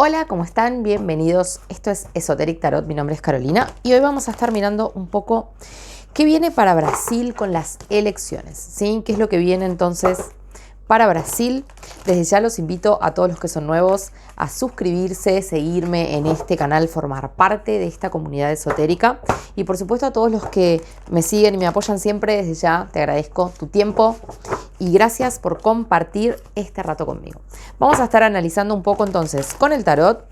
Hola, ¿cómo están? Bienvenidos. Esto es Esoteric Tarot. Mi nombre es Carolina y hoy vamos a estar mirando un poco qué viene para Brasil con las elecciones, ¿sí? ¿Qué es lo que viene entonces para Brasil? Desde ya los invito a todos los que son nuevos a suscribirse, seguirme en este canal, formar parte de esta comunidad esotérica y por supuesto a todos los que me siguen y me apoyan siempre, desde ya te agradezco tu tiempo y gracias por compartir este rato conmigo. Vamos a estar analizando un poco entonces con el tarot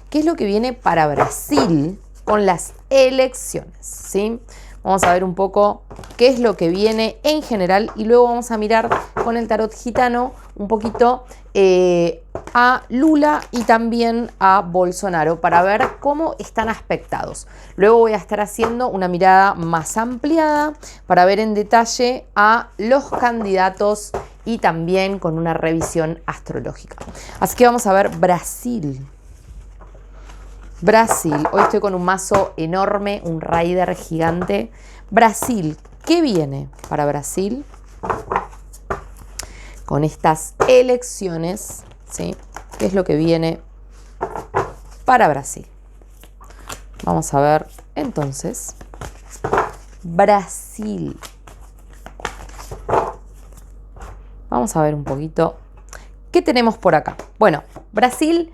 qué es lo que viene para Brasil con las elecciones, ¿sí? Vamos a ver un poco qué es lo que viene en general y luego vamos a mirar con el tarot gitano un poquito a Lula y también a Bolsonaro para ver cómo están aspectados. Luego voy a estar haciendo una mirada más ampliada para ver en detalle a los candidatos y también con una revisión astrológica. Así que vamos a ver Brasil. Brasil, hoy estoy con un mazo enorme, un rider gigante. Brasil, ¿qué viene para Brasil con estas elecciones? ¿Sí? ¿Qué es lo que viene para Brasil? Vamos a ver entonces Brasil. Vamos a ver un poquito qué tenemos por acá. Bueno, Brasil.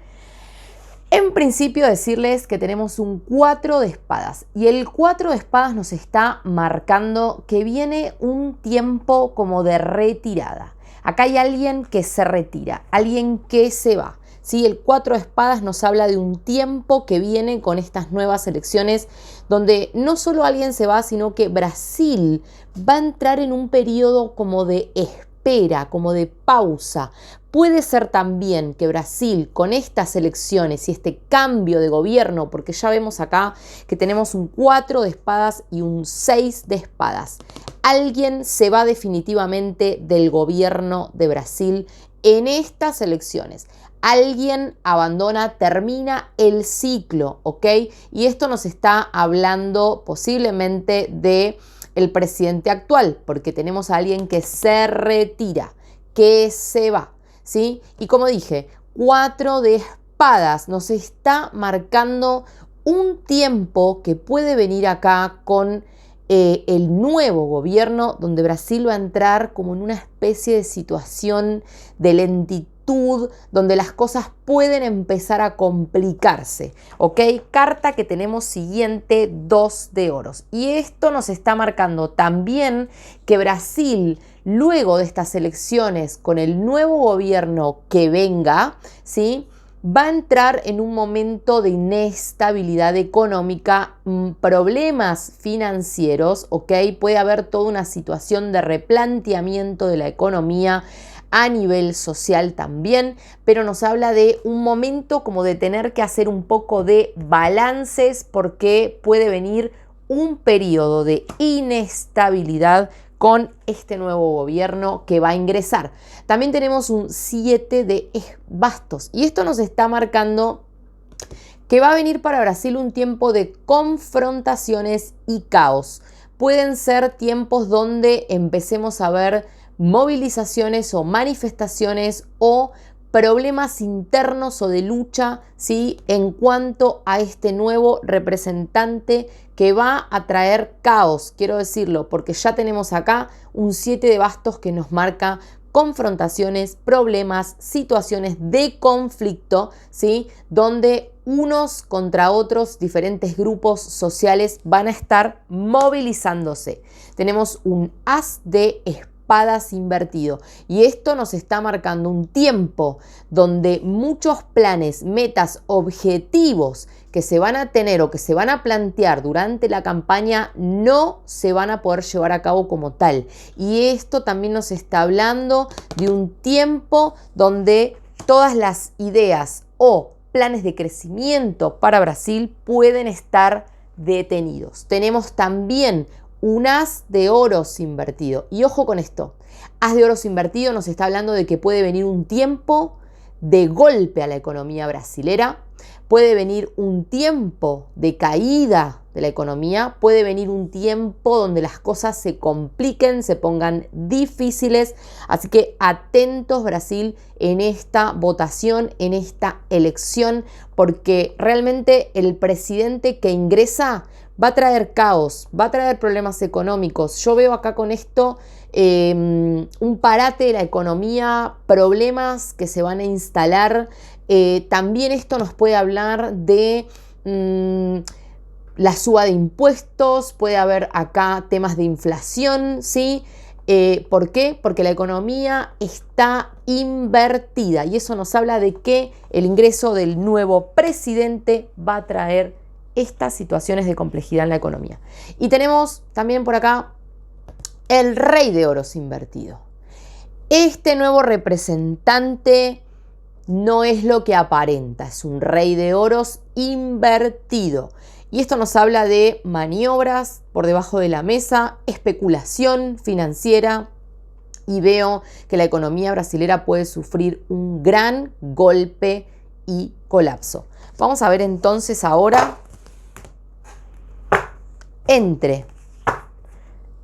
En principio decirles que tenemos un 4 de espadas y el 4 de espadas nos está marcando que viene un tiempo como de retirada. Acá hay alguien que se retira, alguien que se va. ¿Sí? El 4 de espadas nos habla de un tiempo que viene con estas nuevas elecciones donde no solo alguien se va, sino que Brasil va a entrar en un periodo como de espera, como de pausa. Puede ser también que Brasil con estas elecciones y este cambio de gobierno, porque ya vemos acá que tenemos un 4 de espadas y un 6 de espadas. Alguien se va definitivamente del gobierno de Brasil en estas elecciones. Alguien abandona, termina el ciclo, ¿ok? Y esto nos está hablando posiblemente de el presidente actual, porque tenemos a alguien que se retira, que se va. ¿Sí? Y como dije, 4 de espadas nos está marcando un tiempo que puede venir acá con el nuevo gobierno, donde Brasil va a entrar como en una especie de situación de lentitud, donde las cosas pueden empezar a complicarse, ¿ok? Carta que tenemos siguiente, 2 de oros. Y esto nos está marcando también que Brasil, luego de estas elecciones, con el nuevo gobierno que venga, ¿sí?, va a entrar en un momento de inestabilidad económica, problemas financieros, ¿ok? Puede haber toda una situación de replanteamiento de la economía a nivel social también, pero nos habla de un momento como de tener que hacer un poco de balances porque puede venir un periodo de inestabilidad con este nuevo gobierno que va a ingresar. También tenemos un 7 de bastos y esto nos está marcando que va a venir para Brasil un tiempo de confrontaciones y caos. Pueden ser tiempos donde empecemos a ver movilizaciones o manifestaciones o problemas internos o de lucha, ¿sí?, en cuanto a este nuevo representante que va a traer caos, quiero decirlo, porque ya tenemos acá un 7 de bastos que nos marca confrontaciones, problemas, situaciones de conflicto, ¿sí?, donde unos contra otros, diferentes grupos sociales van a estar movilizándose. Tenemos un as de espadas invertido y esto nos está marcando un tiempo donde muchos planes, metas, objetivos que se van a tener o que se van a plantear durante la campaña no se van a poder llevar a cabo como tal. Y esto también nos está hablando de un tiempo donde todas las ideas o planes de crecimiento para Brasil pueden estar detenidos. Tenemos también un as de oros invertido. Y ojo con esto, as de oros invertido nos está hablando de que puede venir un tiempo de golpe a la economía brasilera, puede venir un tiempo de caída de la economía, puede venir un tiempo donde las cosas se compliquen, se pongan difíciles. Así que atentos, Brasil, en esta votación, en esta elección, porque realmente el presidente que ingresa va a traer caos, va a traer problemas económicos. Yo veo acá con esto un parate de la economía, problemas que se van a instalar. También esto nos puede hablar de la suba de impuestos, puede haber acá temas de inflación, ¿sí? ¿Por qué? Porque la economía está invertida y eso nos habla de que el ingreso del nuevo presidente va a traer estas situaciones de complejidad en la economía. Y tenemos también por acá el rey de oros invertido. Este nuevo representante no es lo que aparenta, es un rey de oros invertido. Y esto nos habla de maniobras por debajo de la mesa, especulación financiera, y veo que la economía brasilera puede sufrir un gran golpe y colapso. Vamos a ver entonces ahora entre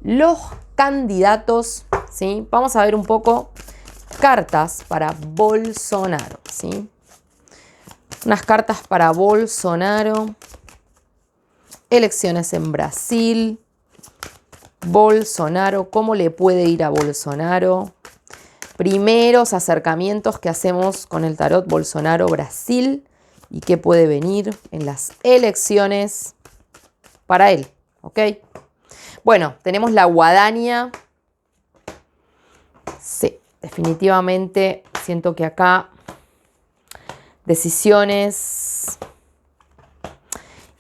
los candidatos, ¿sí? Vamos a ver un poco cartas para Bolsonaro, ¿sí? Unas cartas para Bolsonaro. Elecciones en Brasil. Bolsonaro, ¿cómo le puede ir a Bolsonaro? Primeros acercamientos que hacemos con el tarot Bolsonaro-Brasil y qué puede venir en las elecciones para él, ¿ok? Bueno, tenemos la guadaña. Sí, definitivamente siento que acá decisiones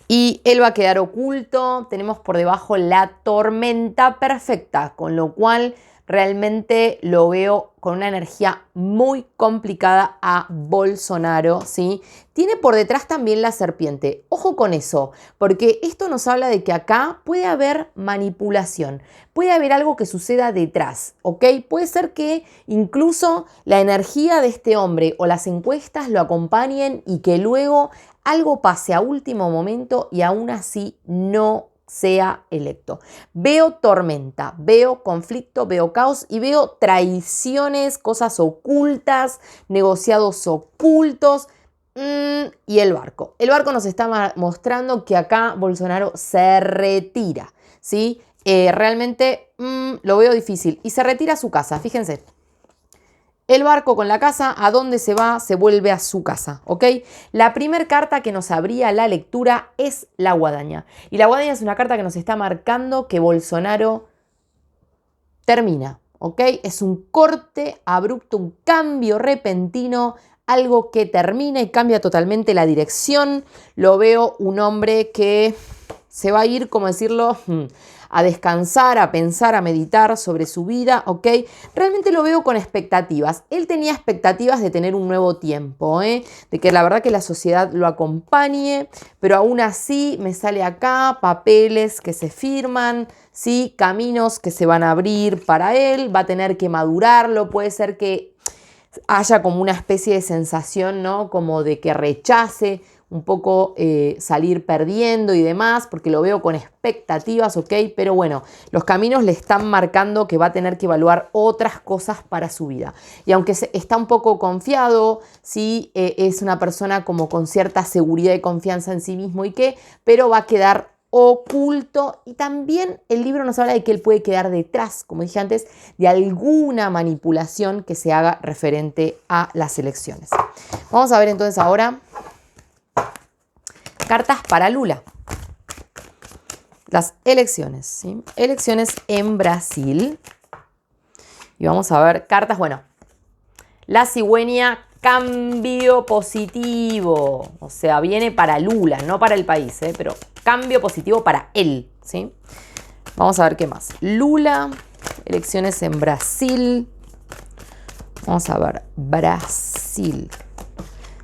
y él va a quedar oculto. Tenemos por debajo la tormenta perfecta, con lo cual realmente lo veo con una energía muy complicada a Bolsonaro, ¿sí? Tiene por detrás también la serpiente. Ojo con eso, porque esto nos habla de que acá puede haber manipulación, puede haber algo que suceda detrás, ¿ok? Puede ser que incluso la energía de este hombre o las encuestas lo acompañen y que luego algo pase a último momento y aún así no sea electo. Veo tormenta, veo conflicto, veo caos y veo traiciones, cosas ocultas, negociados ocultos y el barco. El barco nos está mostrando que acá Bolsonaro se retira, ¿sí? Realmente lo veo difícil y se retira a su casa, fíjense. El barco con la casa, ¿a dónde se va? Se vuelve a su casa, ¿ok? La primera carta que nos abría la lectura es la guadaña. Y la guadaña es una carta que nos está marcando que Bolsonaro termina, ¿ok? Es un corte abrupto, un cambio repentino, algo que termina y cambia totalmente la dirección. Lo veo un hombre que se va a ir, como decirlo, a descansar, a pensar, a meditar sobre su vida, ¿ok? Realmente lo veo con expectativas. Él tenía expectativas de tener un nuevo tiempo, de que la verdad que la sociedad lo acompañe, pero aún así me sale acá papeles que se firman, ¿sí? Caminos que se van a abrir para él, va a tener que madurarlo, puede ser que haya como una especie de sensación, ¿no? Como de que rechace un poco salir perdiendo y demás, porque lo veo con expectativas, ¿ok? Pero bueno, los caminos le están marcando que va a tener que evaluar otras cosas para su vida. Y aunque está un poco confiado, sí, es una persona como con cierta seguridad y confianza en sí mismo pero va a quedar oculto y también el libro nos habla de que él puede quedar detrás, como dije antes, de alguna manipulación que se haga referente a las elecciones. Vamos a ver entonces ahora cartas para Lula. Las elecciones, ¿sí? Elecciones en Brasil. Y vamos a ver cartas, bueno, la cigüeña, cambio positivo. O sea, viene para Lula, no para el país, pero cambio positivo para él, ¿sí? Vamos a ver qué más. Lula, elecciones en Brasil. Vamos a ver, Brasil.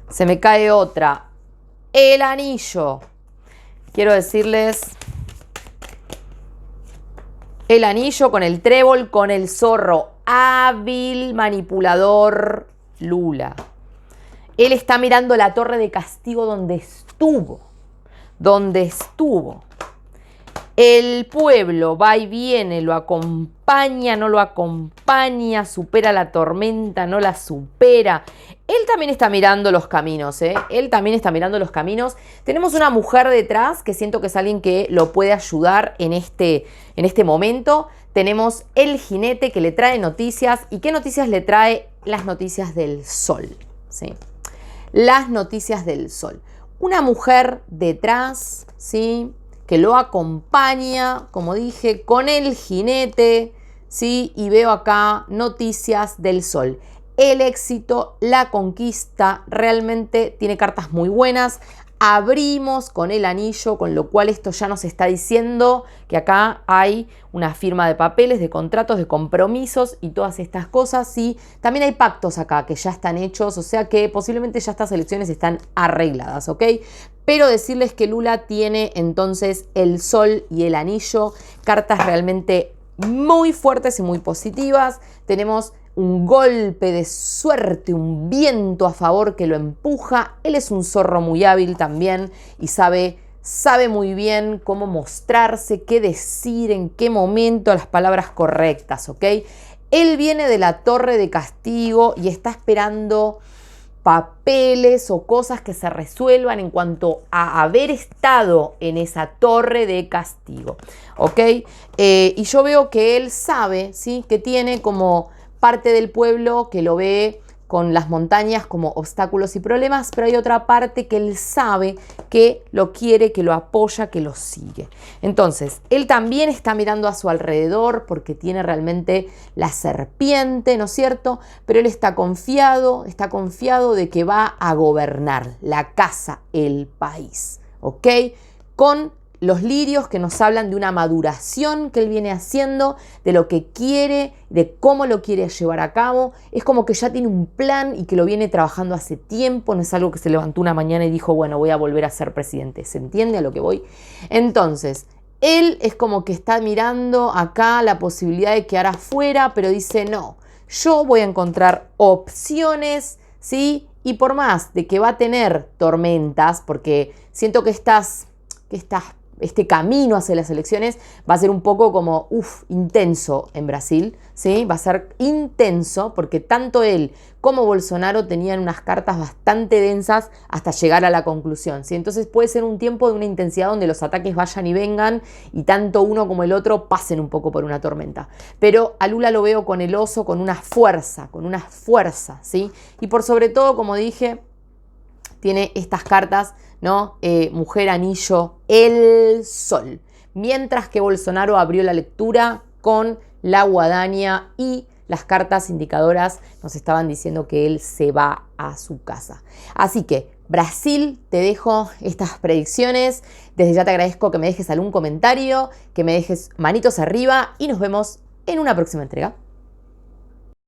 Se me cae otra. El anillo. Quiero decirles el anillo con el trébol, con el zorro. Hábil manipulador Lula. Él está mirando la torre de castigo donde estuvo. Donde estuvo. El pueblo va y viene, lo acompaña, no lo acompaña, supera la tormenta, no la supera. Él también está mirando los caminos, ¿eh? Él también está mirando los caminos. Tenemos una mujer detrás que siento que es alguien que lo puede ayudar en este momento. Tenemos el jinete que le trae noticias. ¿Y qué noticias le trae? Las noticias del sol, ¿sí? Las noticias del sol. Una mujer detrás, ¿sí?, que lo acompaña, como dije, con el jinete, ¿sí? Y veo acá noticias del sol. El éxito, la conquista, realmente tiene cartas muy buenas. Abrimos con el anillo, con lo cual esto ya nos está diciendo que acá hay una firma de papeles, de contratos, de compromisos y todas estas cosas. Sí, también hay pactos acá que ya están hechos, o sea que posiblemente ya estas elecciones están arregladas, ¿ok? Pero decirles que Lula tiene entonces el sol y el anillo, cartas realmente muy fuertes y muy positivas. Tenemos un golpe de suerte, un viento a favor que lo empuja. Él es un zorro muy hábil también y sabe muy bien cómo mostrarse, qué decir, en qué momento, las palabras correctas, ¿ok? Él viene de la torre de castigo y está esperando papeles o cosas que se resuelvan en cuanto a haber estado en esa torre de castigo, ¿ok? Y yo veo que él sabe, ¿sí?, que tiene como parte del pueblo que lo ve con las montañas como obstáculos y problemas, pero hay otra parte que él sabe que lo quiere, que lo apoya, que lo sigue. Entonces, él también está mirando a su alrededor porque tiene realmente la serpiente, ¿no es cierto? Pero él está confiado de que va a gobernar la casa, el país, ¿ok? Con los lirios que nos hablan de una maduración que él viene haciendo, de lo que quiere, de cómo lo quiere llevar a cabo. Es como que ya tiene un plan y que lo viene trabajando hace tiempo. No es algo que se levantó una mañana y dijo, bueno, voy a volver a ser presidente. ¿Se entiende a lo que voy? Entonces, él es como que está mirando acá la posibilidad de quedar afuera, pero dice, no, yo voy a encontrar opciones, ¿sí? Y por más de que va a tener tormentas, porque siento que este camino hacia las elecciones va a ser un poco como, intenso en Brasil, ¿sí? Va a ser intenso porque tanto él como Bolsonaro tenían unas cartas bastante densas hasta llegar a la conclusión, ¿sí? Entonces puede ser un tiempo de una intensidad donde los ataques vayan y vengan y tanto uno como el otro pasen un poco por una tormenta. Pero a Lula lo veo con el oso, con una fuerza, ¿sí? Y por sobre todo, como dije, tiene estas cartas, ¿no? Mujer, anillo, el sol. Mientras que Bolsonaro abrió la lectura con la guadaña y las cartas indicadoras nos estaban diciendo que él se va a su casa. Así que, Brasil, te dejo estas predicciones. Desde ya te agradezco que me dejes algún comentario, que me dejes manitos arriba y nos vemos en una próxima entrega.